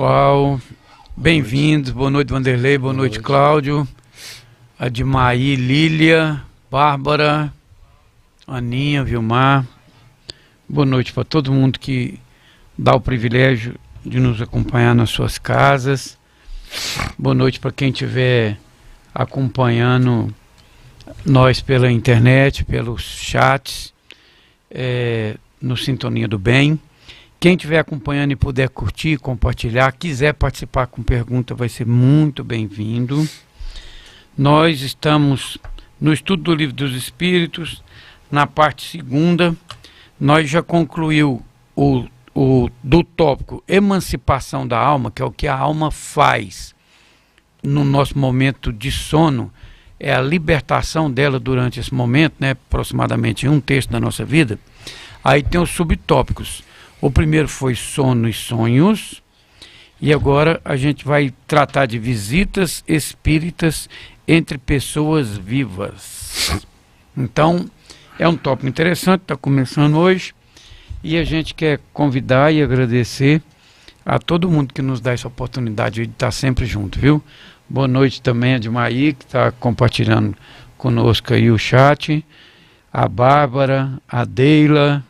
pessoal. Bem-vindos. Boa noite, Vanderlei. Boa noite, Cláudio. Admaí, Lília, Bárbara, Aninha, Vilmar. Boa noite para todo mundo que dá o privilégio de nos acompanhar nas suas casas. Boa noite para quem estiver acompanhando nós pela internet, pelos chats, no Sintonia do Bem. Quem estiver acompanhando e puder curtir, compartilhar, quiser participar com pergunta, vai ser muito bem-vindo. Nós estamos no estudo do Livro dos Espíritos, na parte segunda. Nós já concluiu do tópico emancipação da alma, que é o que a alma faz no nosso momento de sono, é a libertação dela durante esse momento, né, aproximadamente um terço da nossa vida. Aí tem os subtópicos. O primeiro foi sono e sonhos, e agora a gente vai tratar de visitas espíritas entre pessoas vivas. Então, é um tópico interessante, está começando hoje, e a gente quer convidar e agradecer a todo mundo que nos dá essa oportunidade de estar sempre junto, viu? Boa noite também a Admaí, que está compartilhando conosco aí o chat, a Bárbara, a Deila.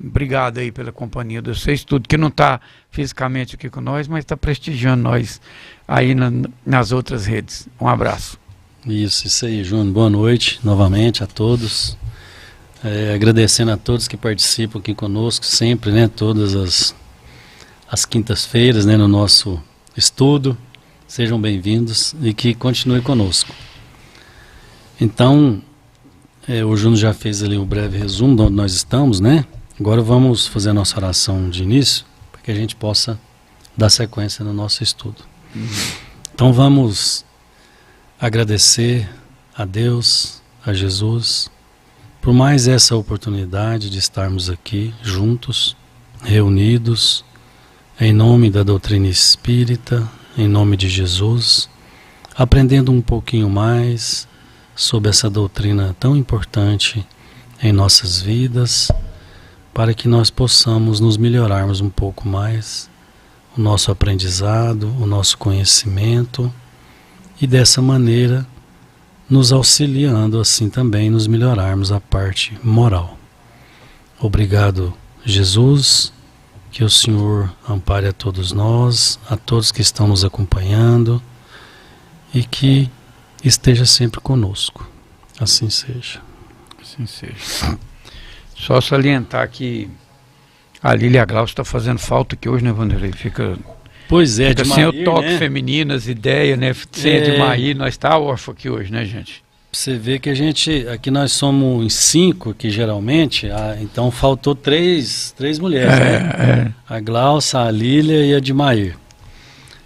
Obrigado aí pela companhia de vocês, tudo que não está fisicamente aqui com nós, mas está prestigiando nós aí nas outras redes. Um abraço. Isso aí, Júnior. Boa noite novamente a todos. Agradecendo a todos que participam aqui conosco sempre, né? Todas as quintas-feiras, né? No nosso estudo. Sejam bem-vindos e que continue conosco. Então, o Júnior já fez ali um breve resumo de onde nós estamos, né? Agora vamos fazer a nossa oração de início, para que a gente possa dar sequência no nosso estudo. Então vamos agradecer a Deus, a Jesus, por mais essa oportunidade de estarmos aqui juntos, reunidos, em nome da doutrina espírita, em nome de Jesus, aprendendo um pouquinho mais sobre essa doutrina tão importante em nossas vidas, para que nós possamos nos melhorarmos um pouco mais, o nosso aprendizado, o nosso conhecimento, e dessa maneira nos auxiliando assim também nos melhorarmos a parte moral. Obrigado, Jesus, que o Senhor ampare a todos nós, a todos que estão nos acompanhando, e que esteja sempre conosco. Assim seja. Assim seja. Só salientar que a Lília Glaucia está fazendo falta aqui hoje, né, Vanderlei? Fica de sem o toque feminino, as ideias, né? Sem a de Maí, nós está órfão aqui hoje, né, gente? Você vê que aqui nós somos em 5 aqui geralmente, então faltou três mulheres, né? A Glaucia, a Lília e a de Maí.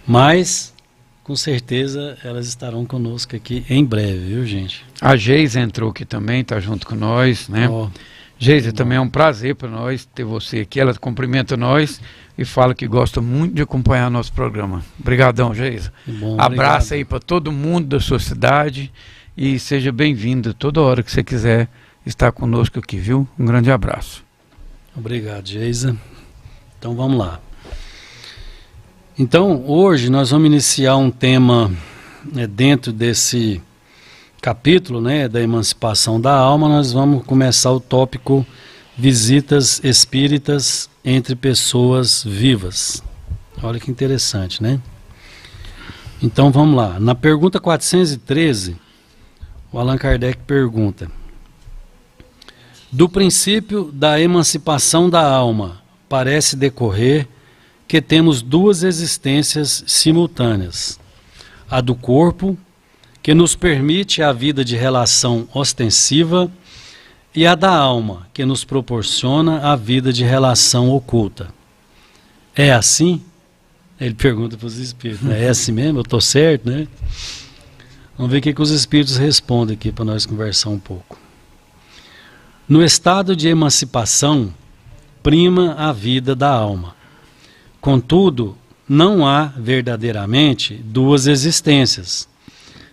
Mas, com certeza, elas estarão conosco aqui em breve, viu, gente? A Geisa entrou aqui também, está junto com nós, né? Geisa, também é um prazer para nós ter você aqui. Ela cumprimenta nós e fala que gosta muito de acompanhar nosso programa. Obrigadão, Geisa. Abraço aí para todo mundo da sua cidade e seja bem-vindo toda hora que você quiser estar conosco aqui, viu? Um grande abraço. Obrigado, Geisa. Então vamos lá. Então hoje nós vamos iniciar um tema dentro desse capítulo, né, da emancipação da alma. Nós vamos começar o tópico visitas espíritas entre pessoas vivas. Olha que interessante, né? Então vamos lá. Na pergunta 413, o Allan Kardec pergunta: do princípio da emancipação da alma parece decorrer que temos duas existências simultâneas, a do corpo, que nos permite a vida de relação ostensiva, e a da alma, que nos proporciona a vida de relação oculta. É assim? Ele pergunta para os espíritos. É assim mesmo? Eu estou certo, né? Vamos ver o que os espíritos respondem aqui para nós conversar um pouco. No estado de emancipação, prima a vida da alma. Contudo, não há verdadeiramente duas existências.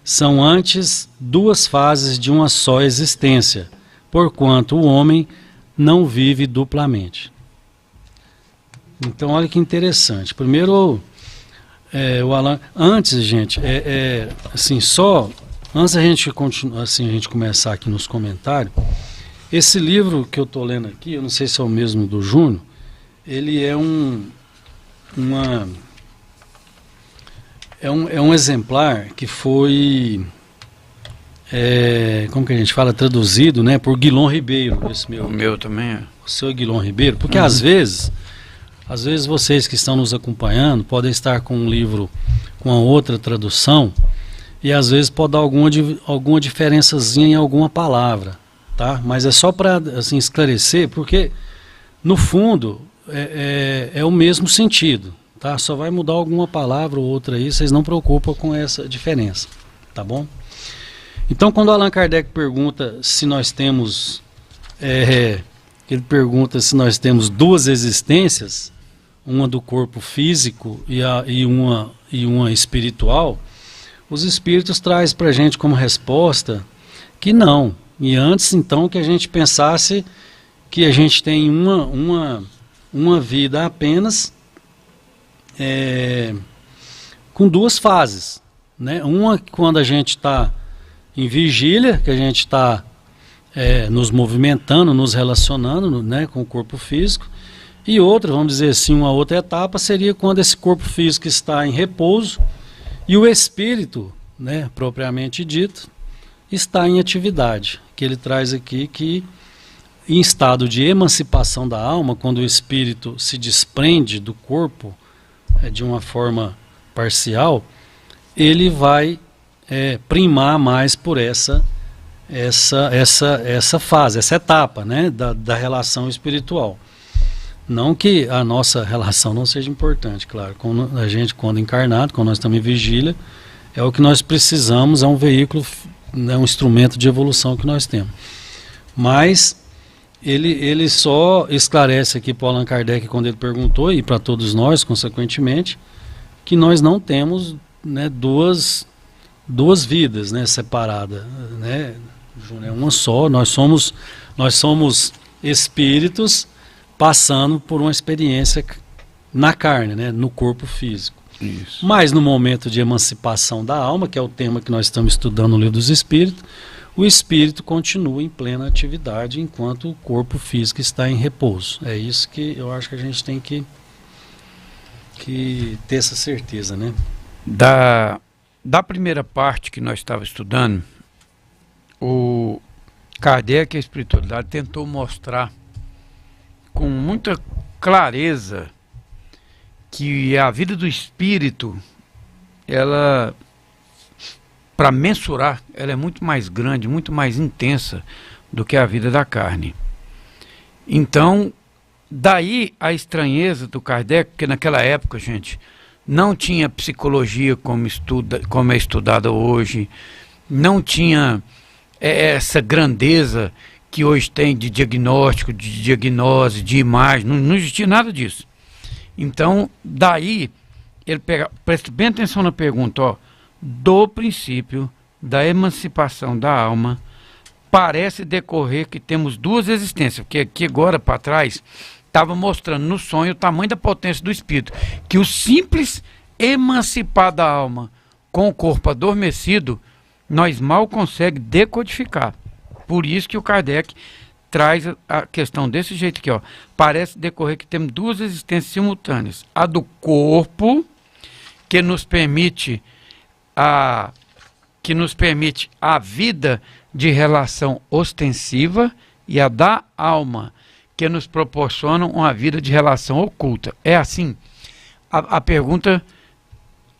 São antes duas fases de uma só existência, porquanto o homem não vive duplamente. Então olha que interessante. Primeiro o Allan, antes, gente, assim, só antes a gente continuar, assim, a gente começar aqui nos comentários, esse livro que eu estou lendo aqui, eu não sei se é o mesmo do Júnior, ele é um exemplar que foi, como que a gente fala, traduzido, né, por Guilom Ribeiro. Esse o meu também é. O seu Guilom Ribeiro, porque às vezes vocês que estão nos acompanhando podem estar com um livro com a outra tradução e às vezes pode dar alguma diferençazinha em alguma palavra, tá? Mas é só para assim, esclarecer, porque no fundo é o mesmo sentido, tá? Só vai mudar alguma palavra ou outra aí, vocês não preocupam com essa diferença, tá bom? Então, quando Allan Kardec pergunta se nós temos, ele pergunta se nós temos duas existências, uma do corpo físico e uma espiritual, os espíritos trazem para a gente como resposta que não. E antes, então, que a gente pensasse que a gente tem uma vida apenas com duas fases, né? Uma quando a gente está em vigília, que a gente está nos movimentando, nos relacionando, né, com o corpo físico, e outra, vamos dizer assim, uma outra etapa seria quando esse corpo físico está em repouso e o espírito, né, propriamente dito, está em atividade, que ele traz aqui que em estado de emancipação da alma, quando o espírito se desprende do corpo de uma forma parcial, ele vai primar mais por essa fase, essa etapa, né, da relação espiritual. Não que a nossa relação não seja importante, claro. Quando encarnado, quando nós estamos em vigília, é o que nós precisamos, é um veículo, é um instrumento de evolução que nós temos. Mas ele só esclarece aqui para o Allan Kardec, quando ele perguntou, e para todos nós, consequentemente, que nós não temos, né, duas vidas, né, separadas, né? É uma só. Nós somos espíritos passando por uma experiência na carne, né, no corpo físico. Isso. Mas no momento de emancipação da alma, que é o tema que nós estamos estudando no Livro dos Espíritos, o espírito continua em plena atividade enquanto o corpo físico está em repouso. É isso que eu acho que a gente tem que ter essa certeza, né? Da primeira parte que nós estávamos estudando, o Kardec e a espiritualidade tentou mostrar com muita clareza que a vida do espírito, ela, para mensurar, ela é muito mais grande, muito mais intensa do que a vida da carne. Então, daí a estranheza do Kardec, porque naquela época, gente, não tinha psicologia como é estudada hoje, não tinha essa grandeza que hoje tem de diagnóstico, de diagnose, de imagem, não existia nada disso. Então, daí, ele preste bem atenção na pergunta, ó, do princípio da emancipação da alma, parece decorrer que temos duas existências, porque aqui agora para trás estava mostrando no sonho o tamanho da potência do espírito, que o simples emancipar da alma com o corpo adormecido, nós mal conseguimos decodificar. Por isso que o Kardec traz a questão desse jeito aqui, ó. Parece decorrer que temos duas existências simultâneas. A do corpo, que nos permite a vida de relação ostensiva, e a da alma, que nos proporciona uma vida de relação oculta. É assim? A pergunta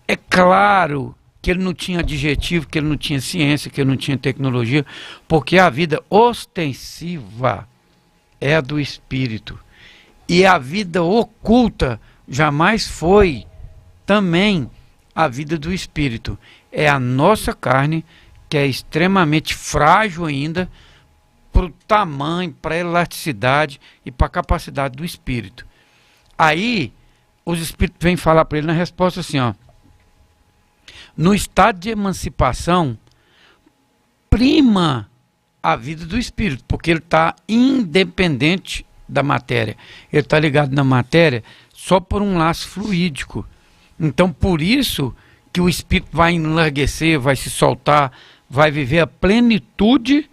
é claro que ele não tinha adjetivo, que ele não tinha ciência, que ele não tinha tecnologia, porque a vida ostensiva é a do espírito. E a vida oculta jamais foi também a vida do espírito. É a nossa carne, que é extremamente frágil ainda, para o tamanho, para a elasticidade e para a capacidade do espírito. Aí, os espíritos vêm falar para ele na resposta assim, ó. No estado de emancipação, prima a vida do espírito, porque ele está independente da matéria. Ele está ligado na matéria só por um laço fluídico. Então, por isso que o espírito vai enlarguecer, vai se soltar, vai viver a plenitude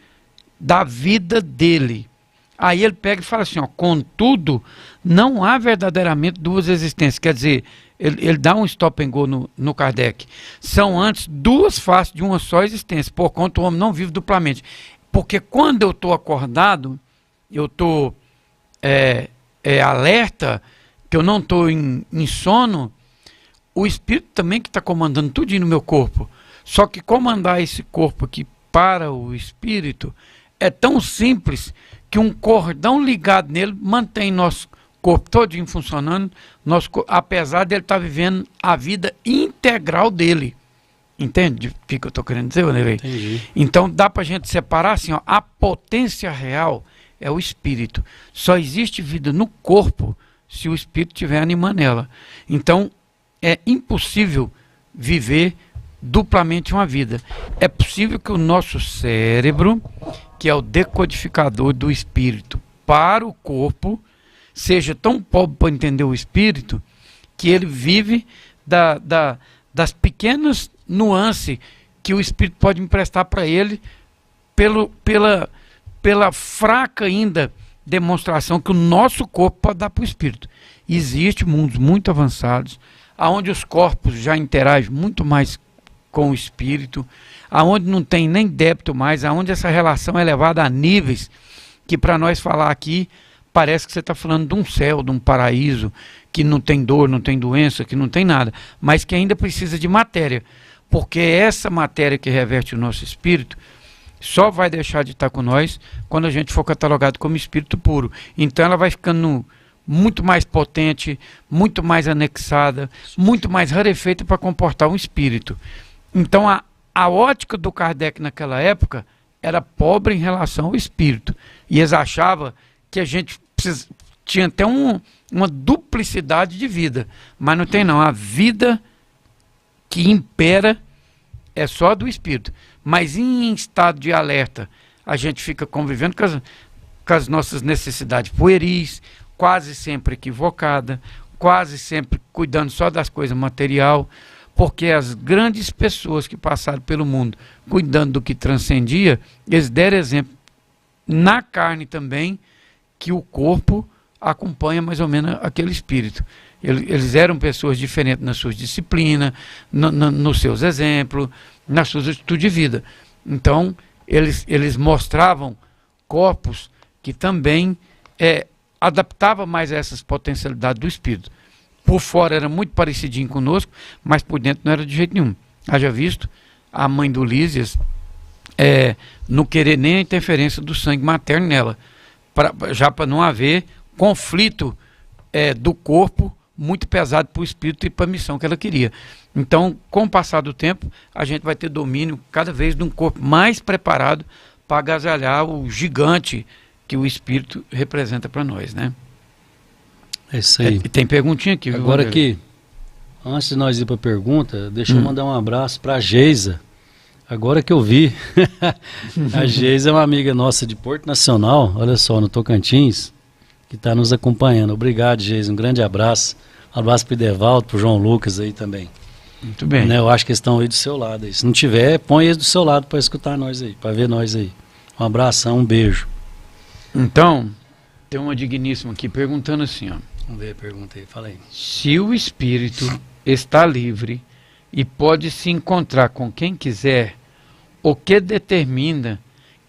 da vida dele. Aí ele pega e fala assim, ó, contudo, não há verdadeiramente duas existências. Quer dizer, ele dá um stop and go no Kardec. São antes duas faces de uma só existência, por conta o homem não vive duplamente. Porque quando eu estou acordado, eu estou alerta, que eu não estou em sono, o espírito também que está comandando tudo no meu corpo. Só que comandar esse corpo aqui para o espírito é tão simples que um cordão ligado nele mantém nosso corpo todinho funcionando, apesar de ele estar vivendo a vida integral dele. Entende o que eu estou querendo dizer, Wanderlei? Entendi. Então dá para a gente separar assim, ó, a potência real é o espírito. Só existe vida no corpo se o espírito estiver animando ela. Então é impossível viver duplamente uma vida. É possível que o nosso cérebro, que é o decodificador do espírito para o corpo, seja tão pobre para entender o espírito, que ele vive das pequenas nuances que o espírito pode emprestar para ele pela fraca ainda demonstração que o nosso corpo pode dar para o espírito. Existem mundos muito avançados, onde os corpos já interagem muito mais com o espírito, aonde não tem nem débito mais, aonde essa relação é levada a níveis que, para nós falar aqui, parece que você está falando de um céu, de um paraíso, que não tem dor, não tem doença, que não tem nada, mas que ainda precisa de matéria, porque essa matéria que reverte o nosso espírito só vai deixar de estar com nós quando a gente for catalogado como espírito puro. Então ela vai ficando muito mais potente, muito mais anexada, muito mais rarefeita para comportar um espírito. Então a ótica do Kardec naquela época era pobre em relação ao espírito. E eles achavam que a gente tinha até uma duplicidade de vida. Mas não tem não. A vida que impera é só do espírito. Mas em estado de alerta, a gente fica convivendo com as nossas necessidades pueris, quase sempre equivocada, quase sempre cuidando só das coisas material, porque as grandes pessoas que passaram pelo mundo cuidando do que transcendia, eles deram exemplo na carne também, que o corpo acompanha mais ou menos aquele espírito. Eles eram pessoas diferentes nas suas disciplinas, nos seus exemplos, nas suas atitudes de vida. Então, eles mostravam corpos que também adaptavam mais a essas potencialidades do espírito. Por fora era muito parecidinho conosco, mas por dentro não era de jeito nenhum. Haja visto a mãe do Lísias não querer nem a interferência do sangue materno nela, já para não haver conflito do corpo muito pesado para o espírito e para a missão que ela queria. Então, com o passar do tempo, a gente vai ter domínio cada vez de um corpo mais preparado para agasalhar o gigante que o espírito representa para nós, né? É isso aí. E tem perguntinha aqui. Agora aqui, antes de nós ir para a pergunta, deixa eu mandar um abraço para a Geisa. Agora que eu vi, a Geisa é uma amiga nossa de Porto Nacional, olha só, no Tocantins, que está nos acompanhando. Obrigado, Geisa, um grande abraço. Um abraço para o Idevaldo, para o João Lucas aí também. Muito bem. Eu acho que eles estão aí do seu lado. Aí. Se não tiver, põe eles do seu lado para escutar nós aí, para ver nós aí. Um abração, um beijo. Então, tem uma digníssima aqui perguntando assim, ó. Vamos ver a pergunta aí, fala aí. Se o espírito está livre e pode se encontrar com quem quiser, o que determina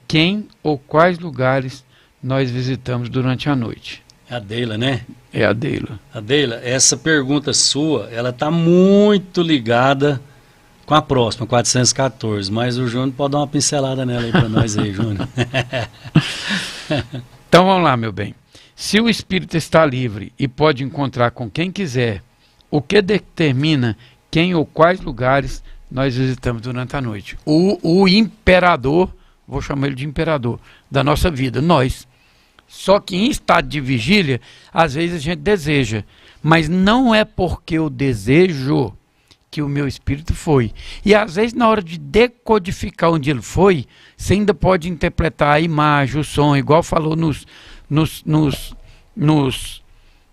quem ou quais lugares nós visitamos durante a noite? É a Deila, né? É a Deila. A Deila, essa pergunta sua, ela está muito ligada com a próxima, 414, mas o Júnior pode dar uma pincelada nela aí para nós aí, Júnior. Então vamos lá, meu bem. Se o espírito está livre e pode encontrar com quem quiser, o que determina quem ou quais lugares nós visitamos durante a noite? O imperador, vou chamar ele de imperador, da nossa vida, nós. Só que em estado de vigília, às vezes a gente deseja, mas não é porque eu desejo que o meu espírito foi. E às vezes na hora de decodificar onde ele foi, você ainda pode interpretar a imagem, o som, igual falou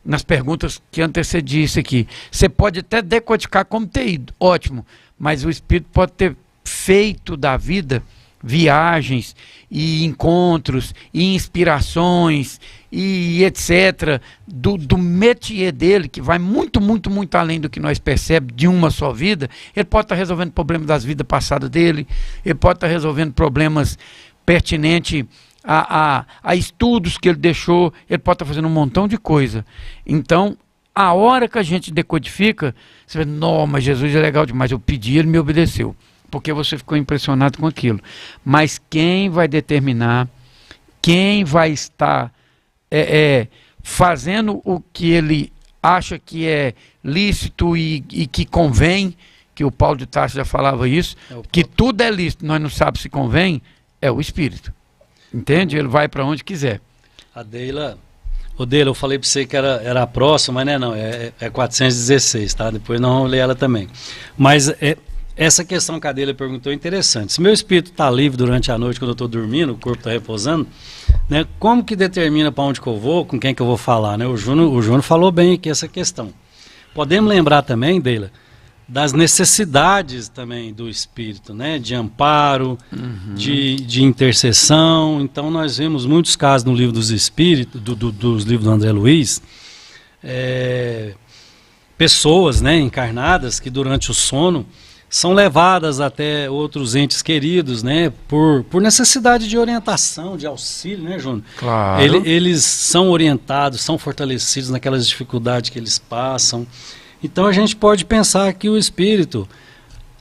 nas perguntas que antecediam isso aqui. Você pode até decodificar como ter ido, ótimo, mas o Espírito pode ter feito da vida viagens e encontros e inspirações e etc. do métier dele, que vai muito, muito, muito além do que nós percebemos de uma só vida. Ele pode estar resolvendo problemas das vidas passadas dele, ele pode estar resolvendo problemas pertinentes a estudos que ele deixou, ele pode estar fazendo um montão de coisa. Então, a hora que a gente decodifica, você vê, não, mas Jesus é legal demais, eu pedi, ele me obedeceu, porque você ficou impressionado com aquilo. Mas quem vai determinar, quem vai estar fazendo o que ele acha que é lícito e que convém, que o Paulo de Tarso já falava isso, que tudo é lícito, nós não sabemos se convém, é o Espírito. Entende? Ele vai para onde quiser. A Deila, eu falei para você que era a próxima, mas não é 416, tá? Depois nós vamos ler ela também. Mas essa questão que a Deila perguntou é interessante. Se meu espírito está livre durante a noite, quando eu estou dormindo, o corpo está repousando, né? Como que determina para onde que eu vou, com quem que eu vou falar, né? O Júnior falou bem aqui essa questão. Podemos lembrar também, Deila, das necessidades também do Espírito, né? De amparo, de intercessão. Então nós vemos muitos casos no livro dos Espíritos, dos livros do André Luiz, pessoas, né, encarnadas que durante o sono são levadas até outros entes queridos, né, por necessidade de orientação, de auxílio, né, Júnior? Claro. Eles são orientados, são fortalecidos naquelas dificuldades que eles passam. Então a gente pode pensar que o espírito,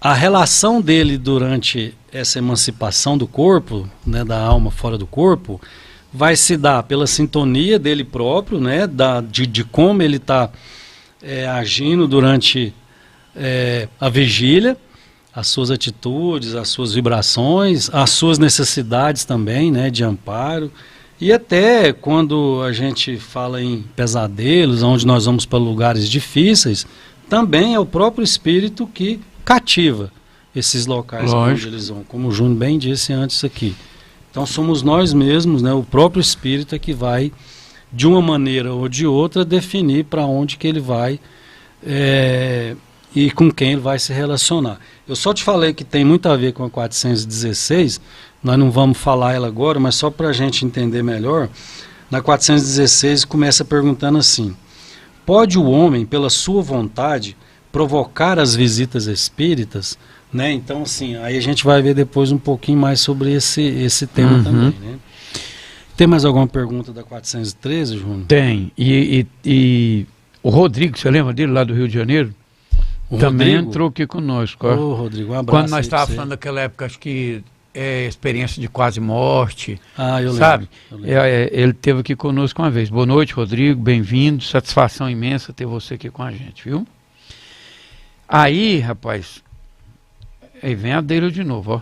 a relação dele durante essa emancipação do corpo, né, da alma fora do corpo, vai se dar pela sintonia dele próprio, né, de como ele está agindo durante a vigília, as suas atitudes, as suas vibrações, as suas necessidades também, né, de amparo. E até quando a gente fala em pesadelos, onde nós vamos para lugares difíceis, também é o próprio espírito que cativa esses locais onde eles vão, como o Júnior bem disse antes aqui. Então somos nós mesmos, né, o próprio espírito é que vai, de uma maneira ou de outra, definir para onde que ele vai e com quem ele vai se relacionar. Eu só te falei que tem muito a ver com a 416, nós não vamos falar ela agora, mas só para a gente entender melhor, na 416 começa perguntando assim: pode o homem, pela sua vontade, provocar as visitas espíritas? Né? Então, assim, aí a gente vai ver depois um pouquinho mais sobre esse tema também. Né? Tem mais alguma pergunta da 413, Júnior? Tem. E o Rodrigo, você lembra dele, lá do Rio de Janeiro? Também entrou aqui conosco. Ô, Rodrigo, um abraço. Quando nós estávamos falando daquela época, acho que experiência de quase morte. Ah, eu sabe? lembro. Eu lembro. Ele esteve aqui conosco uma vez. Boa noite, Rodrigo, bem-vindo. Satisfação imensa ter você aqui com a gente, viu? Aí, rapaz, aí vem a dele de novo, ó.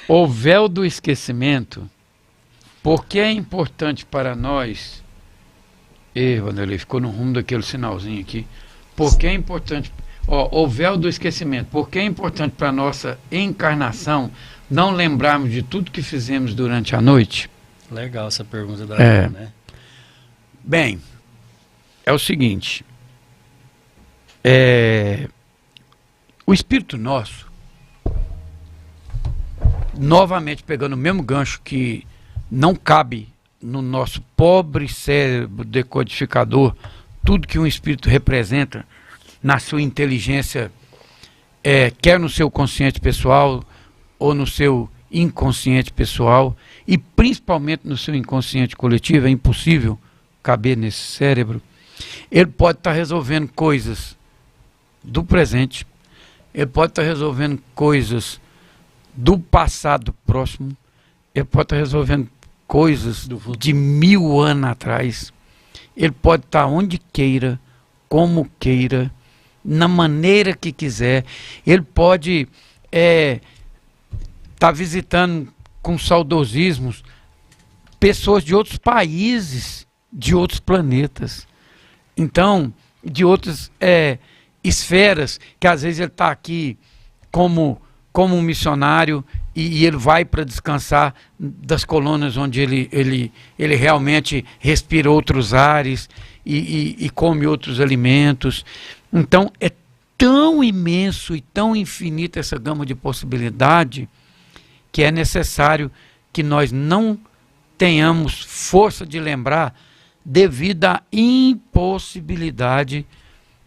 O véu do esquecimento, porque é importante para nós. Vanderlei, ficou no rumo daquele sinalzinho aqui. Porque é importante, o véu do esquecimento, porque é importante para a nossa encarnação não lembrarmos de tudo que fizemos durante a noite? Legal essa pergunta da Ana, né? Bem, é o seguinte, o espírito nosso, novamente pegando o mesmo gancho que não cabe no nosso pobre cérebro decodificador, tudo que um espírito representa na sua inteligência, quer no seu consciente pessoal ou no seu inconsciente pessoal, e principalmente no seu inconsciente coletivo, é impossível caber nesse cérebro. Ele pode estar resolvendo coisas do presente, ele pode estar resolvendo coisas do passado próximo, ele pode estar resolvendo coisas de 1000 anos atrás. Ele pode estar onde queira, como queira, na maneira que quiser. Ele pode estar visitando com saudosismos pessoas de outros países, de outros planetas. Então, de outras esferas, que às vezes ele está aqui como como um missionário e ele vai para descansar das colônias onde ele realmente respira outros ares e come outros alimentos. Então é tão imenso e tão infinita essa gama de possibilidade que é necessário que nós não tenhamos força de lembrar devido à impossibilidade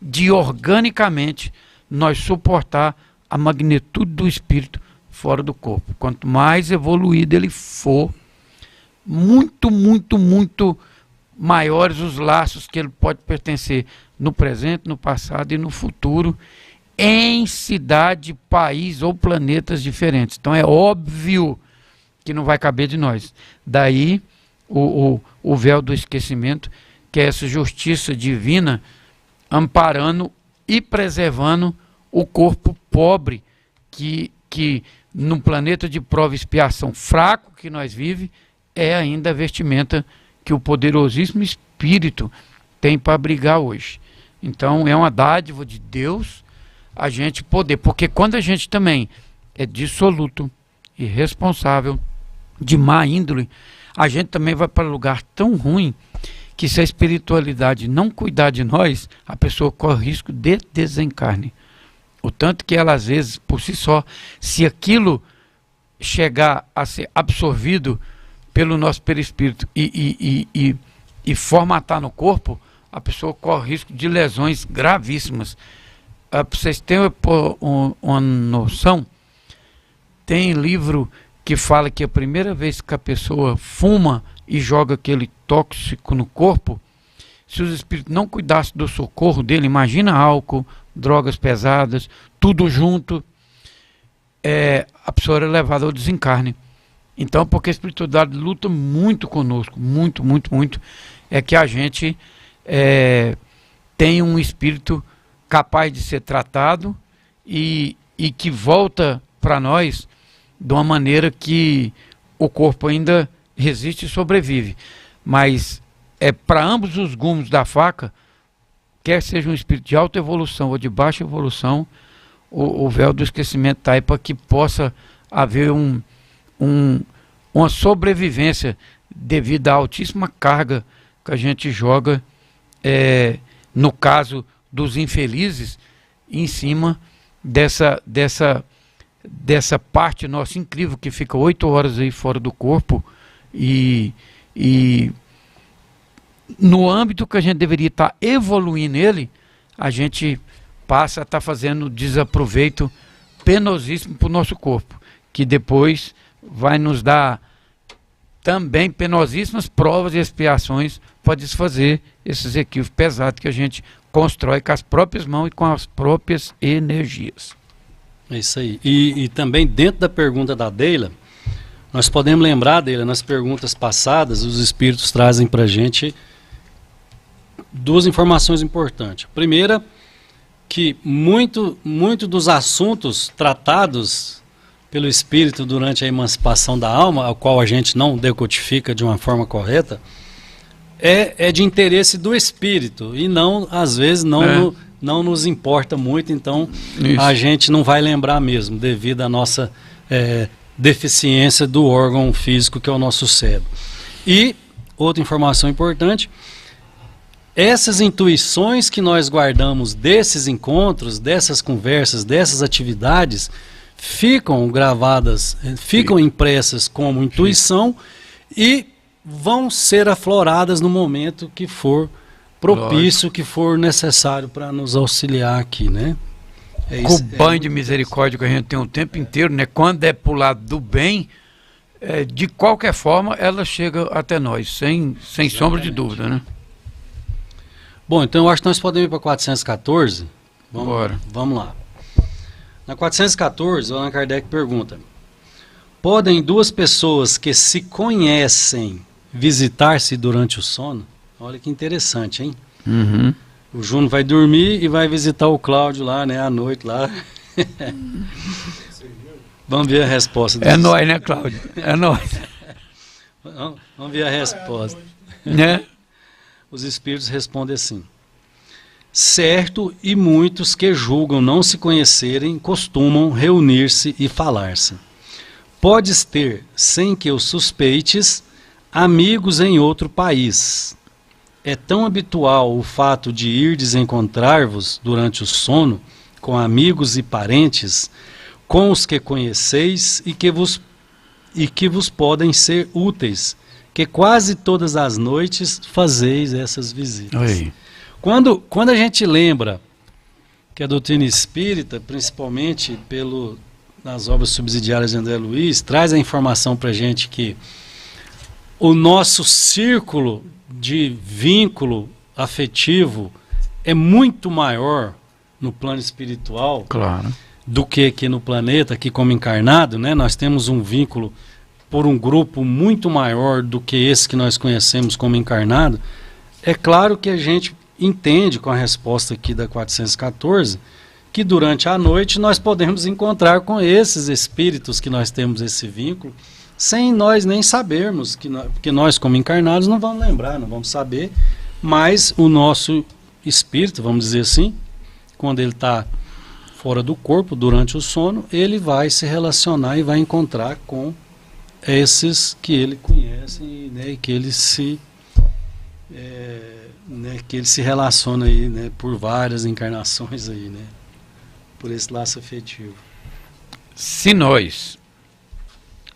de organicamente nós suportar a magnitude do espírito fora do corpo. Quanto mais evoluído ele for, muito, muito, muito maiores os laços que ele pode pertencer no presente, no passado e no futuro, em cidade, país ou planetas diferentes. Então é óbvio que não vai caber de nós. Daí o véu do esquecimento, que é essa justiça divina amparando e preservando o corpo pobre que no planeta de prova e expiação fraco que nós vivemos é ainda a vestimenta que o poderosíssimo Espírito tem para abrigar hoje. Então é uma dádiva de Deus a gente poder, porque quando a gente também é dissoluto, irresponsável, de má índole, a gente também vai para um lugar tão ruim que se a espiritualidade não cuidar de nós, a pessoa corre risco de desencarne. O tanto que ela às vezes, por si só, se aquilo chegar a ser absorvido pelo nosso perispírito e formatar no corpo, a pessoa corre risco de lesões gravíssimas. Para vocês terem uma noção, tem livro que fala que a primeira vez que a pessoa fuma e joga aquele tóxico no corpo, se os espíritos não cuidassem do socorro dele, imagina álcool, drogas pesadas, tudo junto, a pessoa era levada ao desencarne. Então, porque a espiritualidade luta muito conosco, muito, muito, muito, é que a gente tem um espírito capaz de ser tratado e que volta para nós de uma maneira que o corpo ainda resiste e sobrevive. Mas para ambos os gumes da faca, quer seja um espírito de alta evolução ou de baixa evolução, o véu do esquecimento está aí para que possa haver uma sobrevivência devido à altíssima carga que a gente joga, no caso dos infelizes, em cima dessa parte nossa incrível que fica 8 horas aí fora do corpo e no âmbito que a gente deveria estar evoluindo nele, a gente passa a estar fazendo desaproveito penosíssimo para o nosso corpo, que depois vai nos dar também penosíssimas provas e expiações para desfazer esses equívocos pesados que a gente constrói com as próprias mãos e com as próprias energias. É isso aí. E também dentro da pergunta da Deila, nós podemos lembrar, Deila, nas perguntas passadas, os espíritos trazem para a gente duas informações importantes. A primeira, que muito dos assuntos tratados pelo espírito durante a emancipação da alma, ao qual a gente não decodifica de uma forma correta, é de interesse do espírito e não, às vezes, não nos importa muito, então isso. A gente não vai lembrar mesmo, devido à nossa deficiência do órgão físico que é o nosso cérebro. E outra informação importante, essas intuições que nós guardamos desses encontros, dessas conversas, dessas atividades, ficam gravadas, ficam impressas como intuição e vão ser afloradas no momento que for propício, lógico, que for necessário para nos auxiliar aqui, né? Com o banho de misericórdia que a gente tem o tempo inteiro, né? Quando é pro lado do bem, de qualquer forma ela chega até nós, sem sombra de dúvida, né? Bom, então eu acho que nós podemos ir para 414. Bora. Vamos lá. Na 414, Allan Kardec pergunta: podem duas pessoas que se conhecem visitar-se durante o sono? Olha que interessante, hein? Uhum. O Júnior vai dormir e vai visitar o Cláudio lá, né, à noite lá. Vamos ver a resposta. É nóis, né, Cláudio? É nóis. Vamos ver a resposta. Né? Os espíritos respondem assim: Certo, e muitos que julgam não se conhecerem costumam reunir-se e falar-se. Podes ter, sem que o suspeites, amigos em outro país. É tão habitual o fato de irdes encontrar-vos durante o sono com amigos e parentes, com os que conheceis e que vos podem ser úteis, que quase todas as noites fazeis essas visitas. Oi. Quando a gente lembra que a doutrina espírita, principalmente nas obras subsidiárias de André Luiz, traz a informação para a gente que o nosso círculo de vínculo afetivo é muito maior no plano espiritual, Claro. do que aqui no planeta, aqui como encarnado, né? Nós temos um vínculo por um grupo muito maior do que esse que nós conhecemos como encarnado. É claro que a gente entende com a resposta aqui da 414 que durante a noite nós podemos encontrar com esses espíritos que nós temos esse vínculo, sem nós nem sabermos, porque nós como encarnados não vamos lembrar, não vamos saber, mas o nosso espírito, vamos dizer assim, quando ele está fora do corpo, durante o sono, ele vai se relacionar e vai encontrar com esses que ele conhece, né, e que ele se relaciona aí, né, por várias encarnações aí, né, por esse laço afetivo. Se nós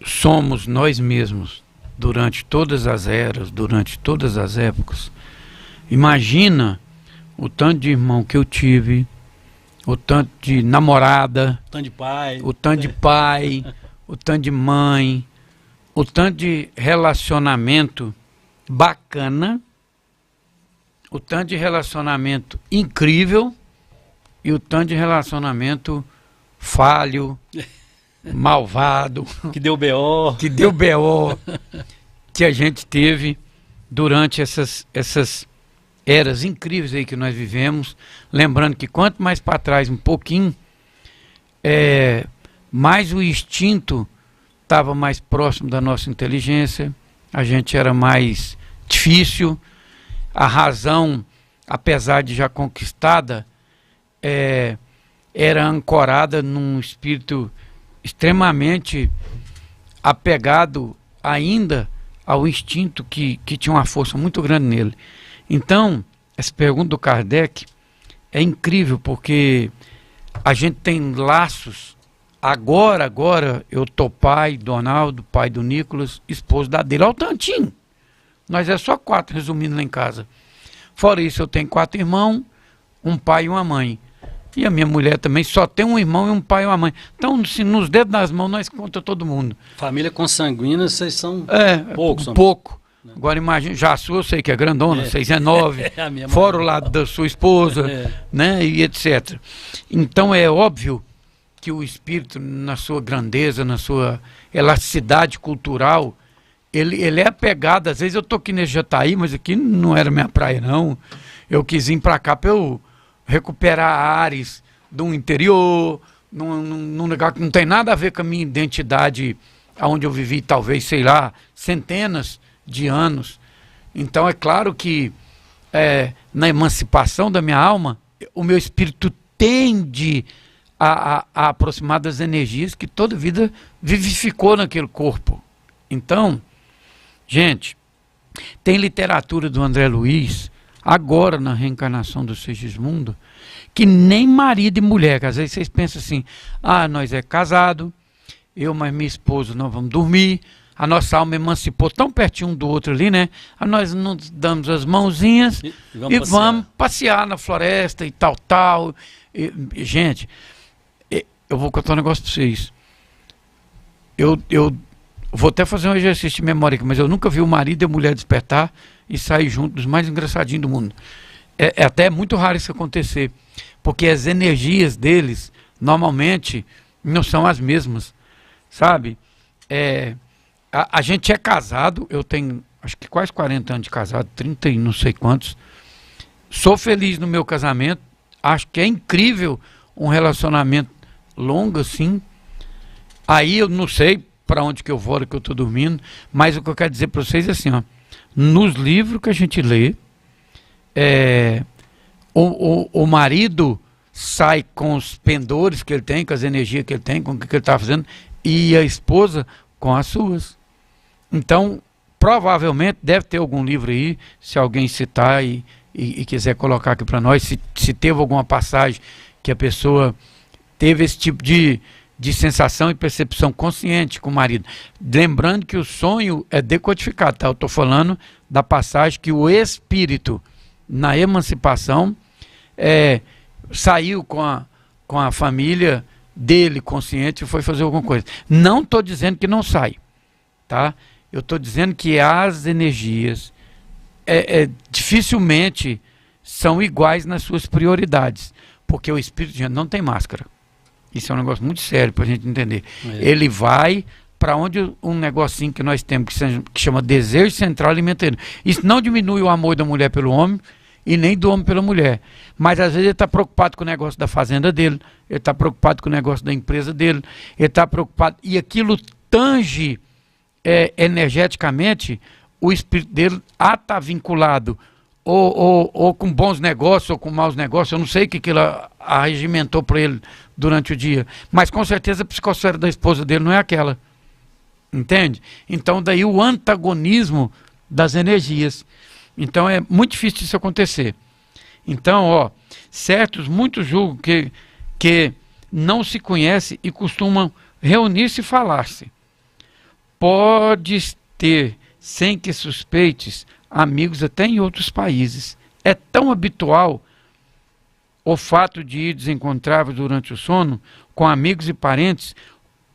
somos nós mesmos durante todas as eras, durante todas as épocas, imagina o tanto de irmão que eu tive, o tanto de namorada, O tanto de pai. o tanto de pai, o tanto de mãe, o tanto de relacionamento bacana, o tanto de relacionamento incrível e o tanto de relacionamento falho, malvado, Que deu B.O. que deu B.O., que a gente teve durante essas eras incríveis aí que nós vivemos. Lembrando que quanto mais para trás um pouquinho, mais o instinto estava mais próximo da nossa inteligência, a gente era mais difícil, a razão, apesar de já conquistada, era ancorada num espírito extremamente apegado ainda ao instinto que tinha uma força muito grande nele. Então, essa pergunta do Kardec é incrível, porque a gente tem laços. Agora eu tô pai do Arnaldo, pai do Nicolas, esposo da dele. Olha o tantinho. Nós é só 4, resumindo, lá em casa. Fora isso, eu tenho 4 irmãos, um pai e uma mãe. E a minha mulher também só tem um irmão e um pai e uma mãe. Então, se nos dedos das mãos, nós contamos todo mundo. Família consanguínea, vocês são poucos. Pouco. Agora imagina, já a sua eu sei que é grandona, 6 é 9, A minha fora o mãe. lado da sua esposa, né, e etc. Então é óbvio que o espírito, na sua grandeza, na sua elasticidade cultural, ele é apegado. Às vezes eu estou aqui nesse Jataí, mas aqui não era minha praia, não. Eu quis vir para cá para eu recuperar ares do interior, num lugar que não tem nada a ver com a minha identidade, onde eu vivi, talvez, sei lá, centenas de anos. Então é claro que na emancipação da minha alma, o meu espírito tende a aproximar das energias que toda vida vivificou naquele corpo. Então, gente, tem literatura do André Luiz, agora na reencarnação do Segismundo, que nem marido e mulher, que às vezes vocês pensam assim, nós é casado, eu mais minha esposa nós vamos dormir, a nossa alma emancipou tão pertinho um do outro ali, né? Nós nos damos as mãozinhas e vamos passear na floresta e tal. Gente, eu vou contar um negócio para vocês. Eu vou até fazer um exercício de memória aqui, mas eu nunca vi o marido e a mulher despertar e sair juntos, dos mais engraçadinhos do mundo. É até muito raro isso acontecer, porque as energias deles, normalmente, não são as mesmas, sabe? A gente é casado, eu tenho acho que quase 40 anos de casado, 30 e não sei quantos. Sou feliz no meu casamento, acho que é incrível um relacionamento longo assim. Aí eu não sei para onde que eu vou, que eu estou dormindo, mas o que eu quero dizer para vocês é assim, ó, nos livros que a gente lê, o marido sai com os pendores que ele tem, com as energias que ele tem, com o que ele está fazendo, e a esposa com as suas. Então, provavelmente deve ter algum livro aí, se alguém citar e quiser colocar aqui para nós, se teve alguma passagem que a pessoa teve esse tipo de sensação e percepção consciente com o marido. Lembrando que o sonho é decodificado, tá? Eu estou falando da passagem que o espírito, na emancipação, saiu com a família dele consciente e foi fazer alguma coisa. Não estou dizendo que não sai, tá? Eu estou dizendo que as energias dificilmente são iguais nas suas prioridades, porque o espírito não tem máscara. Isso é um negócio muito sério para a gente entender. Ele vai para onde um negocinho que nós temos que chama desejo central alimentando. Isso não diminui o amor da mulher pelo homem e nem do homem pela mulher. Mas às vezes ele está preocupado com o negócio da fazenda dele, ele está preocupado com o negócio da empresa dele, ele está preocupado, e aquilo tange energeticamente o espírito dele está vinculado ou com bons negócios ou com maus negócios. Eu não sei o que ele arregimentou para ele durante o dia, mas com certeza a psicosfera da esposa dele não é aquela, entende? Então daí o antagonismo das energias. Então é muito difícil isso acontecer. Então, muitos julgam que não se conhece e costumam reunir-se e falar-se. Podes ter, sem que suspeites, amigos até em outros países. É tão habitual o fato de ir desencontrar-vos durante o sono com amigos e parentes,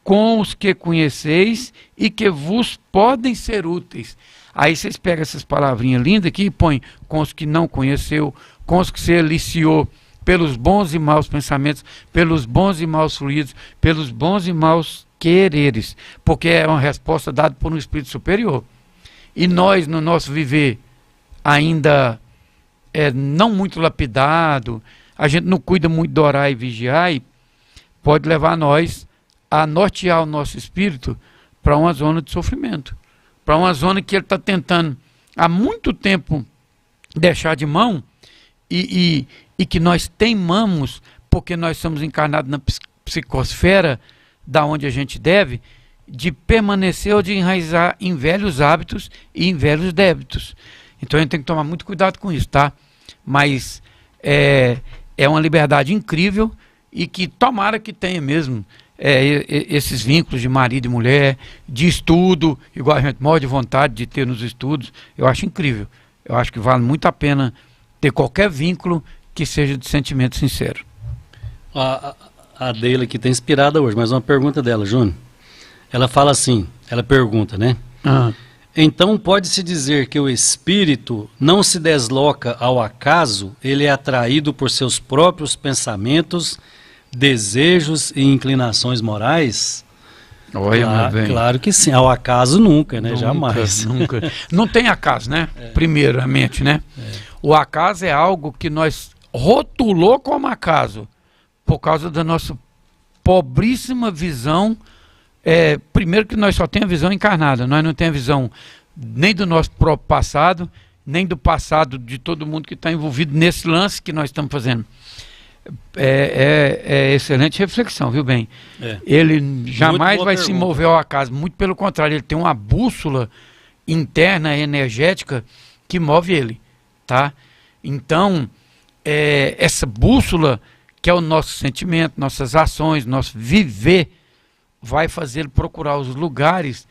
com os que conheceis e que vos podem ser úteis. Aí vocês pegam essas palavrinhas lindas aqui e põem com os que não conheceu, com os que se aliciou pelos bons e maus pensamentos, pelos bons e maus fluidos, pelos bons e maus quereres, porque é uma resposta dada por um espírito superior. E nós, no nosso viver, ainda não muito lapidado, a gente não cuida muito de orar e vigiar, e pode levar nós a nortear o nosso espírito para uma zona de sofrimento, para uma zona que ele está tentando há muito tempo deixar de mão, e que nós teimamos, porque nós somos encarnados na psicosfera, da onde a gente deve, de permanecer ou de enraizar em velhos hábitos e em velhos débitos. Então a gente tem que tomar muito cuidado com isso, tá? Mas é uma liberdade incrível, e que tomara que tenha mesmo esses vínculos de marido e mulher, de estudo, igual a gente morre de vontade de ter nos estudos. Eu acho incrível. Eu acho que vale muito a pena ter qualquer vínculo que seja de sentimento sincero. A Deila aqui está inspirada hoje, mas uma pergunta dela, Júnior. Ela fala assim, ela pergunta, né? Então pode-se dizer que o espírito não se desloca ao acaso, ele é atraído por seus próprios pensamentos, desejos e inclinações morais? Olha, claro que sim, ao acaso nunca, né? Jamais. Nunca. Não tem acaso, né? Primeiramente, né? O acaso é algo que nós rotulou como acaso, por causa da nossa pobríssima visão. Primeiro que nós só temos a visão encarnada, nós não temos a visão nem do nosso próprio passado, nem do passado de todo mundo que está envolvido nesse lance que nós estamos fazendo. Excelente reflexão, viu bem? Ele jamais vai se mover ao acaso, muito pelo contrário, ele tem uma bússola interna, energética, que move ele, tá? Então, essa bússola, que é o nosso sentimento, nossas ações, nosso viver, vai fazer ele procurar os lugares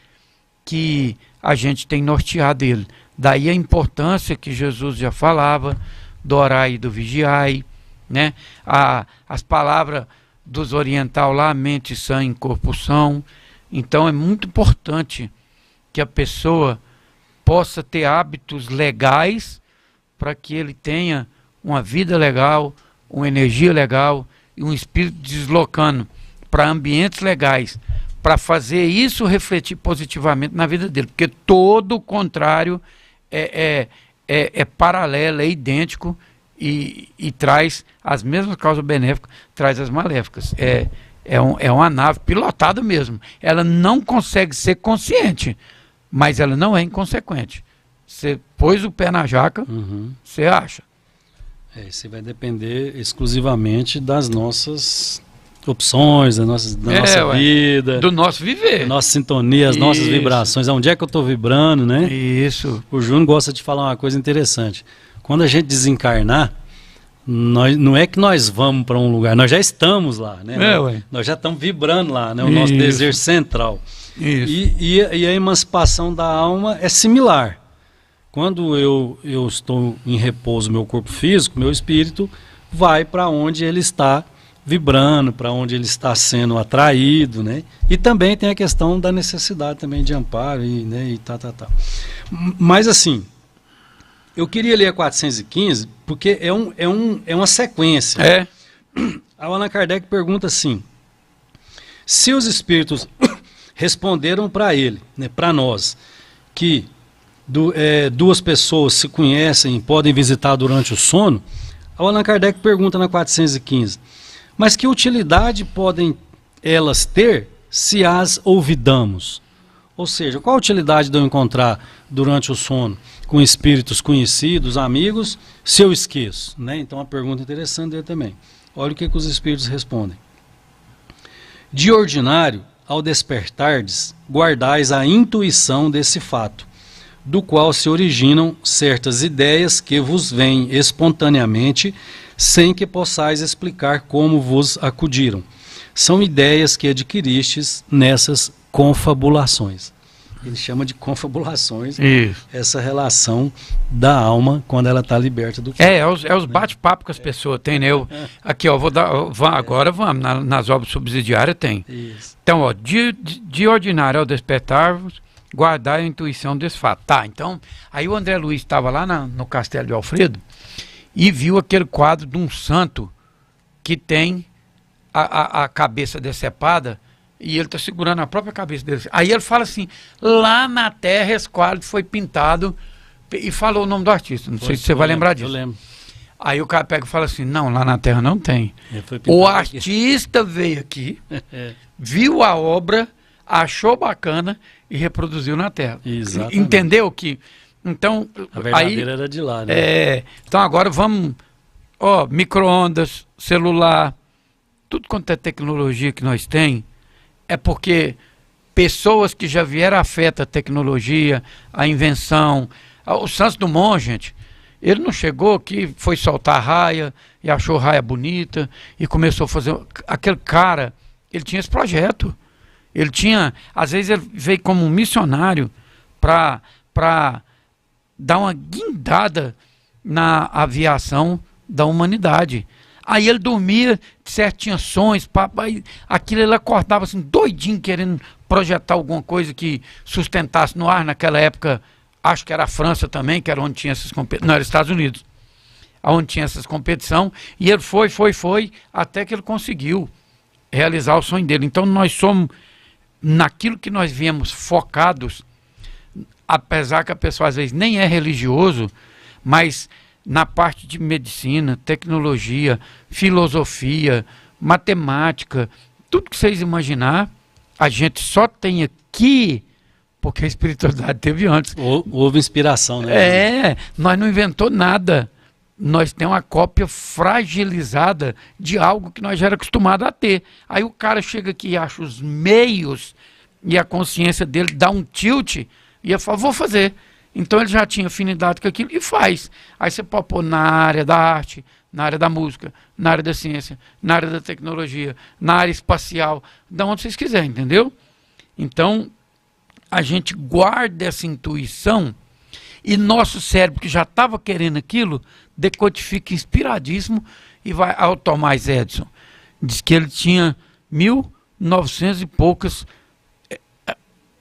que a gente tem norteado ele. Daí a importância que Jesus já falava do orai e do vigiai, né? As palavras dos oriental lá, mente sã em corpo são. Então é muito importante que a pessoa possa ter hábitos legais para que ele tenha uma vida legal, uma energia legal e um espírito deslocando para ambientes legais, para fazer isso refletir positivamente na vida dele, porque todo o contrário é paralelo, é idêntico e traz as mesmas causas benéficas, traz as maléficas. É uma nave pilotada mesmo. Ela não consegue ser consciente, mas ela não é inconsequente. Você pôs o pé na jaca, você acha. Isso vai depender exclusivamente das nossas opções, da nossa vida, do nosso viver, da nossa sintonia, as nossas vibrações, onde é que eu estou vibrando, né? Isso. O Júnior gosta de falar uma coisa interessante. Quando a gente desencarnar, não é que nós vamos para um lugar, nós já estamos lá, né? Nós já estamos vibrando lá, né? O nosso desejo central. Isso. E a emancipação da alma é similar. Quando eu estou em repouso, meu corpo físico, meu espírito vai para onde ele está vibrando, para onde ele está sendo atraído, né? E também tem a questão da necessidade também de amparo e tal. Mas assim, eu queria ler a 415 porque é uma sequência. A Allan Kardec pergunta assim: se os espíritos responderam para ele, né, para nós, que duas pessoas se conhecem e podem visitar durante o sono, a Allan Kardec pergunta na 415, mas que utilidade podem elas ter se as ouvidamos? Ou seja, qual a utilidade de eu encontrar durante o sono com espíritos conhecidos, amigos, se eu esqueço? Né? Então, uma pergunta interessante dele também. Olha o que os espíritos respondem. De ordinário, ao despertardes, guardais a intuição desse fato, do qual se originam certas ideias que vos vêm espontaneamente, sem que possais explicar como vos acudiram. São ideias que adquiristes nessas confabulações. Ele chama de confabulações essa relação da alma quando ela está liberta do corpo. Os bate-papo que as pessoas têm, né? Aqui, ó, agora vamos, nas obras subsidiárias tem. Isso. Então, ó, de ordinário ao despertar, guardar a intuição desse fato. Tá, então, aí o André Luiz estava lá no Castelo de Alfredo e viu aquele quadro de um santo que tem a cabeça decepada e ele está segurando a própria cabeça dele. Aí ele fala assim, lá na Terra esse quadro foi pintado, e falou o nome do artista, não sei se você vai lembrar disso. Eu lembro. Aí o cara pega e fala assim, não, lá na Terra não tem. O artista veio aqui, viu a obra, achou bacana e reproduziu na Terra. Exatamente. Entendeu que... Então, a verdadeira era de lá, né? Então agora vamos... micro-ondas, celular, tudo quanto é tecnologia que nós tem, é porque pessoas que já vieram afeta a tecnologia, a invenção. O Santos Dumont, gente, ele não chegou aqui, foi soltar raia e achou raia bonita e começou a fazer... Aquele cara, ele tinha esse projeto. Ele tinha... Às vezes ele veio como um missionário para dar uma guindada na aviação da humanidade. Aí ele dormia, certo, tinha sonhos, aquilo ele acordava assim, doidinho, querendo projetar alguma coisa que sustentasse no ar. Naquela época, acho que era a França também, que era onde tinha essas competições, não, era Estados Unidos, onde tinha essas competições, e ele foi, até que ele conseguiu realizar o sonho dele. Então nós somos, naquilo que nós viemos focados, apesar que a pessoa às vezes nem é religioso, mas na parte de medicina, tecnologia, filosofia, matemática, tudo que vocês imaginar, a gente só tem aqui porque a espiritualidade teve antes. Houve inspiração, né? Nós não inventou nada. Nós temos uma cópia fragilizada de algo que nós já era acostumado a ter. Aí o cara chega aqui e acha os meios e a consciência dele dá um tilt e fala, vou fazer. Então ele já tinha afinidade com aquilo e faz. Aí você pode pôr na área da arte, na área da música, na área da ciência, na área da tecnologia, na área espacial, da onde vocês quiserem, entendeu? Então, a gente guarda essa intuição e nosso cérebro, que já estava querendo aquilo, decodifica inspiradíssimo e vai ao Thomas Edison. Diz que ele tinha 1900 e poucas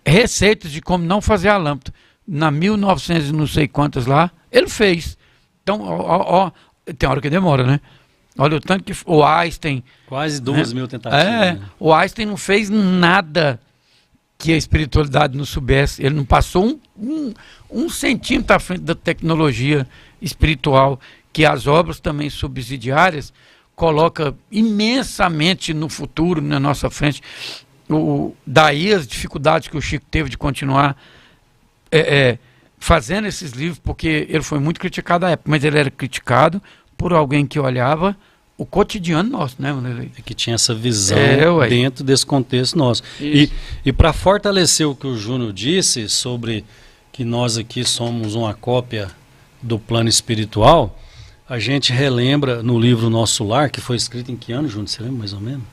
receitas de como não fazer a lâmpada. Na 1900 e não sei quantas lá, ele fez. Então, tem hora que demora, né? Olha o tanto que o Einstein... Quase 2.000 tentativas. Né? O Einstein não fez nada que a espiritualidade não soubesse. Ele não passou um centímetro à frente da tecnologia espiritual, que as obras também subsidiárias colocam imensamente no futuro, na nossa frente. Daí as dificuldades que o Chico teve de continuar fazendo esses livros, porque ele foi muito criticado à época, mas ele era criticado por alguém que olhava o cotidiano nosso, né, Vanderlei? Que tinha essa visão dentro desse contexto nosso. E para fortalecer o que o Júnior disse sobre que nós aqui somos uma cópia do plano espiritual, a gente relembra no livro Nosso Lar, que foi escrito em que ano, Júnior? Você lembra mais ou menos?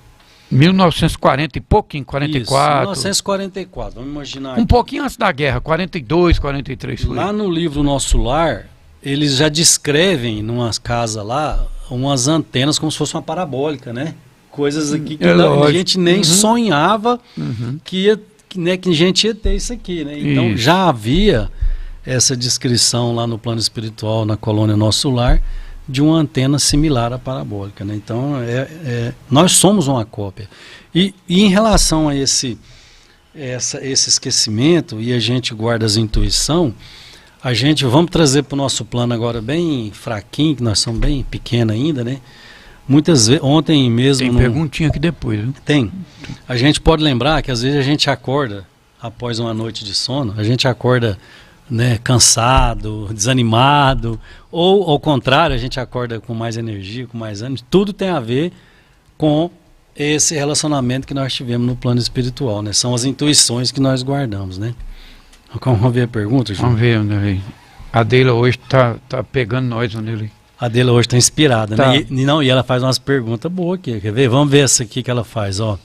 1940 e pouquinho, 44. Isso, 1944, vamos imaginar. Um pouquinho antes da guerra, 42, 43. Foi. Lá no livro Nosso Lar, eles já descrevem, numas casas lá, umas antenas como se fosse uma parabólica, né? Coisas aqui que a gente nem sonhava que a gente ia ter isso aqui, né? Então já havia essa descrição lá no plano espiritual, na colônia Nosso Lar, de uma antena similar à parabólica, né? Então nós somos uma cópia. E em relação a esse esquecimento, e a gente guarda as intuição, vamos trazer para o nosso plano agora bem fraquinho, que nós somos bem pequenos ainda, né? Muitas vezes, ontem mesmo... Tem perguntinha aqui depois, viu? Tem. A gente pode lembrar que às vezes a gente acorda, após uma noite de sono, a gente acorda, né, cansado, desanimado, ou ao contrário, a gente acorda com mais energia, com mais ânimo. Tudo tem a ver com esse relacionamento que nós tivemos no plano espiritual, né? São as intuições que nós guardamos, né? Vamos ver a pergunta, João? Vamos ver, Vanderlei. A Deila hoje tá pegando nós, Vanderlei. A Deila hoje está inspirada, né? E ela faz umas perguntas boas aqui, quer ver? Vamos ver essa aqui que ela faz, ó.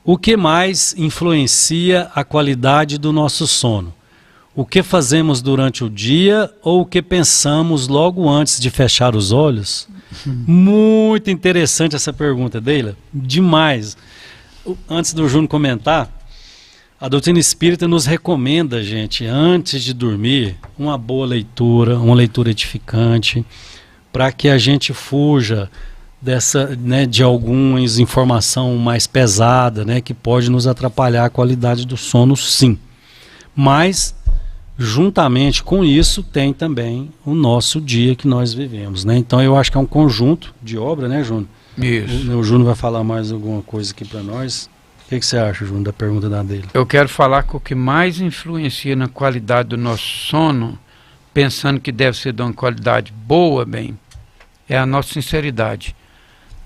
O que mais influencia a qualidade do nosso sono? O que fazemos durante o dia ou o que pensamos logo antes de fechar os olhos? Muito interessante essa pergunta, Deila. Demais. Antes do Júnior comentar, a doutrina espírita nos recomenda, gente, antes de dormir, uma boa leitura, uma leitura edificante, para que a gente fuja dessa, né, de alguma informação mais pesada, né, que pode nos atrapalhar a qualidade do sono, sim. Mas, juntamente com isso, tem também o nosso dia que nós vivemos, né? Então eu acho que é um conjunto de obra, né, Júnior? Isso. O Júnior vai falar mais alguma coisa aqui para nós. O que você acha, Júnior, da pergunta da dele? Eu quero falar que o que mais influencia na qualidade do nosso sono, pensando que deve ser de uma qualidade boa, é a nossa sinceridade.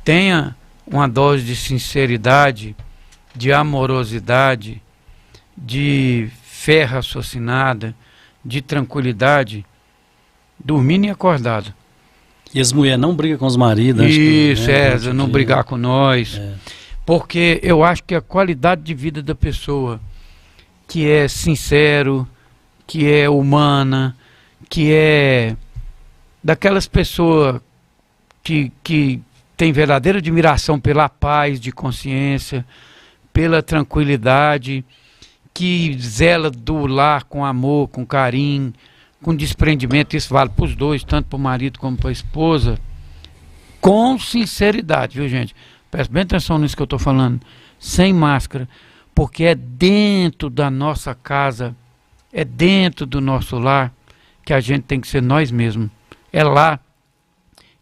Tenha uma dose de sinceridade, de amorosidade, de fé raciocinada, de tranquilidade, dormindo e acordado. E as mulheres não brigam com os maridos? Isso, não brigar com nós. Porque eu acho que a qualidade de vida da pessoa, que é sincero, que é humana, que é daquelas pessoas que tem verdadeira admiração pela paz de consciência, pela tranquilidade, que zela do lar com amor, com carinho, com desprendimento. Isso vale para os dois, tanto para o marido como para a esposa, com sinceridade, viu, gente? Presta bem atenção nisso que eu estou falando, sem máscara, porque é dentro da nossa casa, é dentro do nosso lar que a gente tem que ser nós mesmos. É lá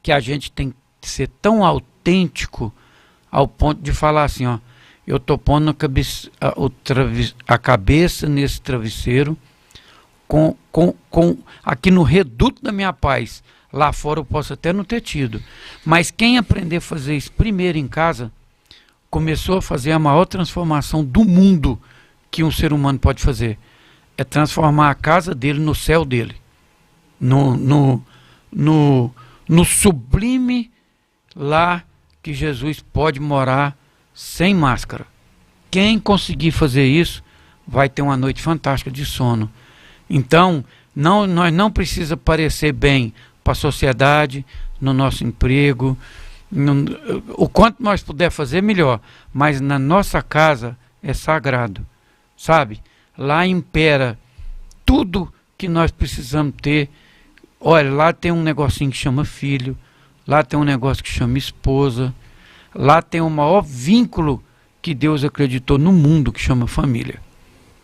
que a gente tem que ser tão autêntico ao ponto de falar assim, ó, eu estou pondo a cabeça nesse travesseiro aqui no reduto da minha paz. Lá fora eu posso até não ter tido. Mas quem aprender a fazer isso primeiro em casa, começou a fazer a maior transformação do mundo que um ser humano pode fazer. É transformar a casa dele no céu dele. No sublime lá que Jesus pode morar sem máscara. Quem conseguir fazer isso vai ter uma noite fantástica de sono. Então, nós não precisa parecer bem para a sociedade, no nosso emprego, o quanto nós puder fazer, melhor. Mas na nossa casa é sagrado, sabe? Lá impera tudo que nós precisamos ter. Olha, lá tem um negocinho que chama filho, lá tem um negócio que chama esposa, lá tem o maior vínculo que Deus acreditou no mundo, que chama família.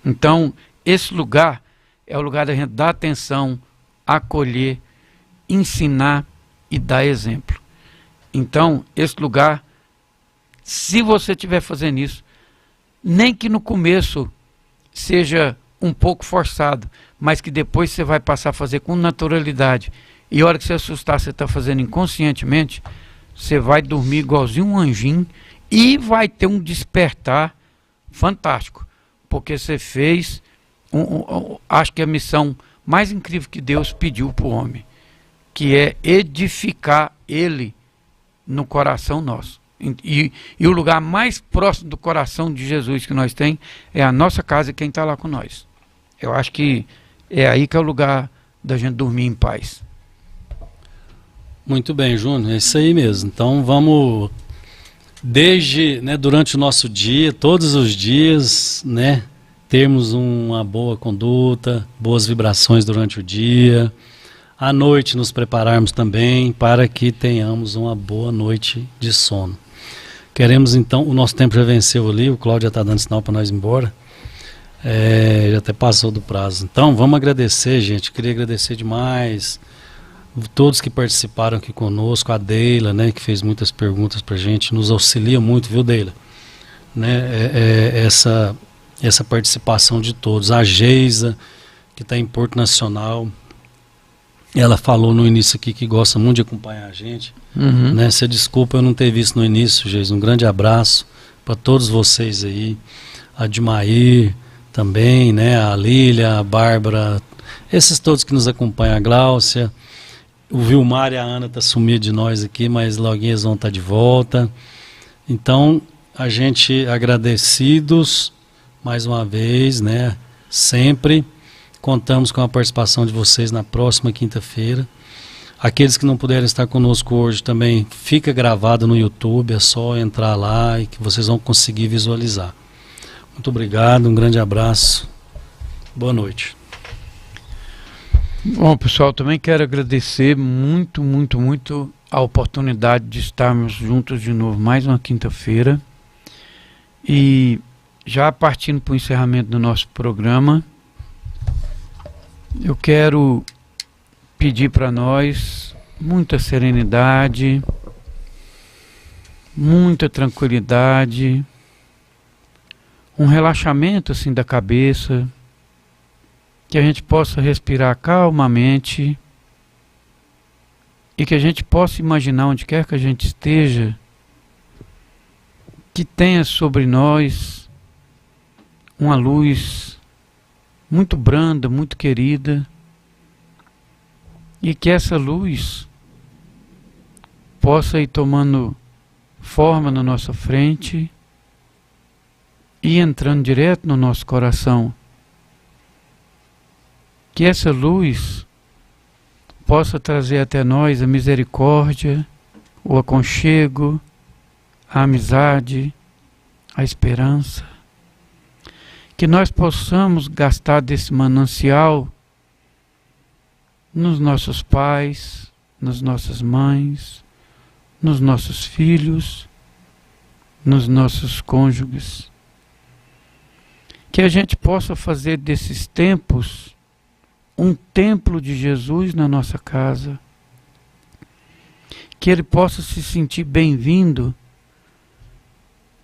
Então, esse lugar é o lugar da gente dar atenção, acolher, ensinar e dar exemplo. Então, esse lugar, se você estiver fazendo isso, nem que no começo seja um pouco forçado, mas que depois você vai passar a fazer com naturalidade E a hora que você assustar, você está fazendo inconscientemente, você vai dormir igualzinho um anjinho e vai ter um despertar fantástico. Porque você fez, acho que a missão mais incrível que Deus pediu para o homem, que é edificar ele no coração nosso. E o lugar mais próximo do coração de Jesus que nós tem é a nossa casa e quem está lá com nós. Eu acho que é aí que é o lugar da gente dormir em paz. Muito bem, Júnior, é isso aí mesmo. Então vamos, durante o nosso dia, todos os dias, termos uma boa conduta, boas vibrações durante o dia. À noite nos prepararmos também para que tenhamos uma boa noite de sono. Queremos então, o nosso tempo já venceu ali, o Cláudio já está dando sinal para nós ir embora. Já até passou do prazo. Então vamos agradecer, gente. Queria agradecer demais todos que participaram aqui conosco, a Deila, que fez muitas perguntas para a gente, nos auxilia muito, viu, Deila? Essa participação de todos. A Geisa, que está em Porto Nacional, ela falou no início aqui que gosta muito de acompanhar a gente. Você desculpa eu não ter visto no início, Geisa. Um grande abraço para todos vocês aí. A Dimair também, a Lília, a Bárbara, esses todos que nos acompanham, a Gláucia. O Vilmar e a Ana estão sumidos de nós aqui, mas logo eles vão estar de volta. Então, a gente agradecidos mais uma vez, sempre contamos com a participação de vocês na próxima quinta-feira. Aqueles que não puderem estar conosco hoje também fica gravado no YouTube, é só entrar lá e que vocês vão conseguir visualizar. Muito obrigado, um grande abraço. Boa noite. Bom, pessoal, também quero agradecer muito, muito, muito a oportunidade de estarmos juntos de novo mais uma quinta-feira. E já partindo para o encerramento do nosso programa, eu quero pedir para nós muita serenidade, muita tranquilidade, um relaxamento assim da cabeça, que a gente possa respirar calmamente e que a gente possa imaginar onde quer que a gente esteja, que tenha sobre nós uma luz muito branda, muito querida, e que essa luz possa ir tomando forma na nossa frente e entrando direto no nosso coração. Que essa luz possa trazer até nós a misericórdia, o aconchego, a amizade, a esperança. Que nós possamos gastar desse manancial nos nossos pais, nas nossas mães, nos nossos filhos, nos nossos cônjuges. Que a gente possa fazer desses tempos um templo de Jesus na nossa casa, que ele possa se sentir bem-vindo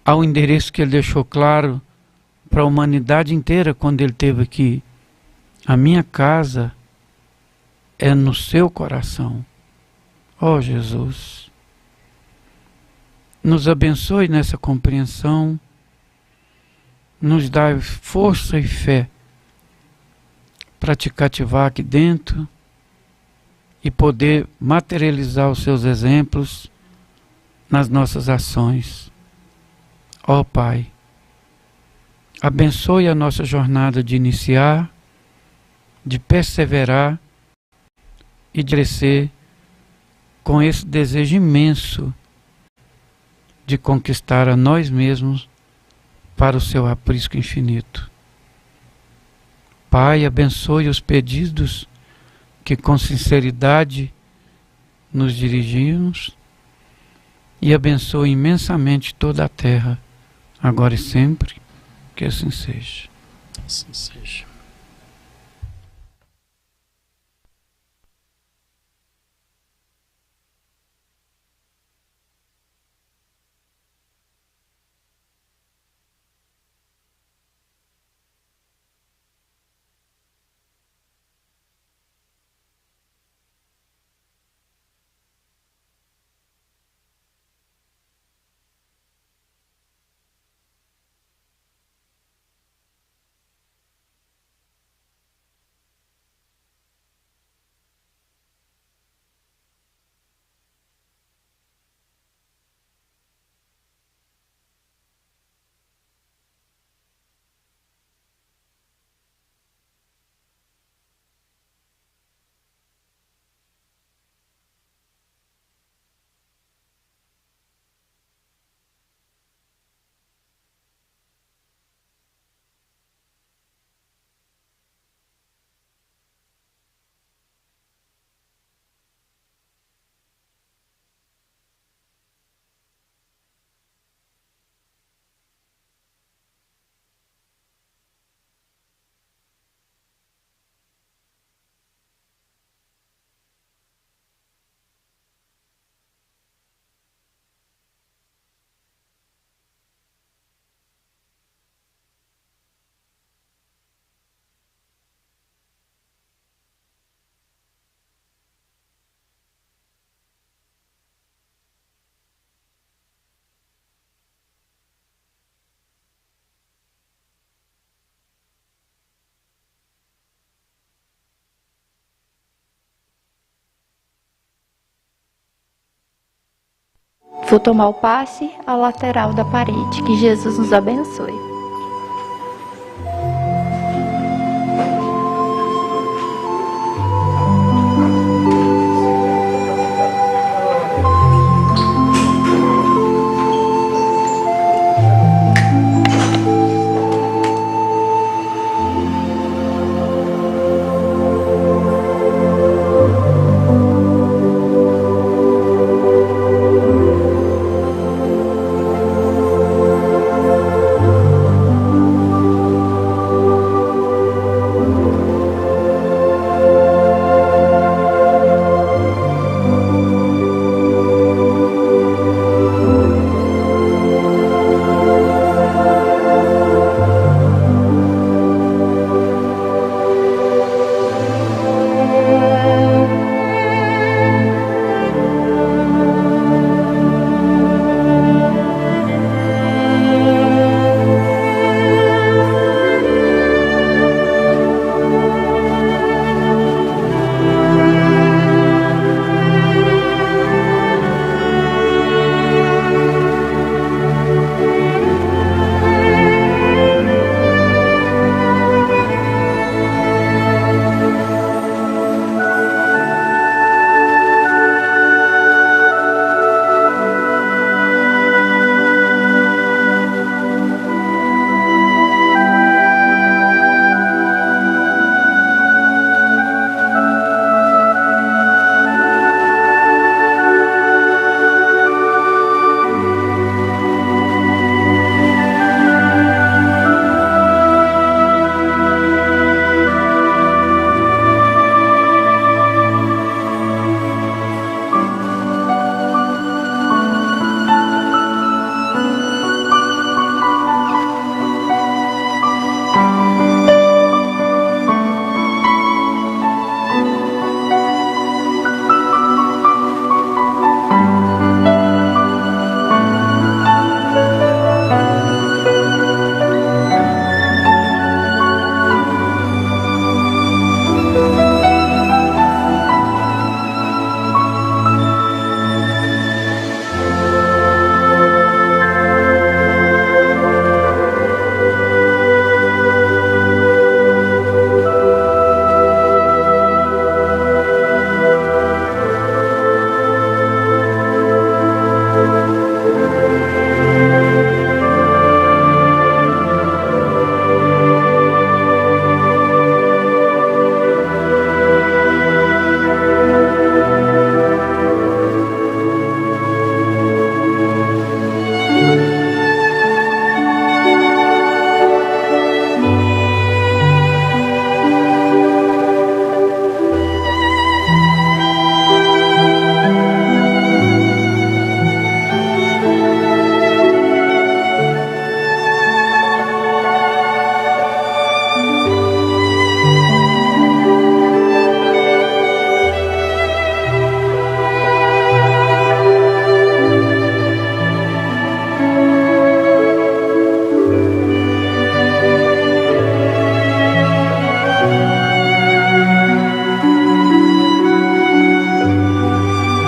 ao endereço que ele deixou claro para a humanidade inteira quando ele esteve aqui. A minha casa é no seu coração. Ó Jesus, nos abençoe nessa compreensão, nos dá força e fé para te cativar aqui dentro e poder materializar os seus exemplos nas nossas ações. Ó Pai, abençoe a nossa jornada de iniciar, de perseverar e de crescer com esse desejo imenso de conquistar a nós mesmos para o seu aprisco infinito. Pai, abençoe os pedidos que com sinceridade nos dirigimos e abençoe imensamente toda a terra, agora e sempre, que assim seja. Assim seja. Vou tomar o passe, a lateral da parede. Que Jesus nos abençoe.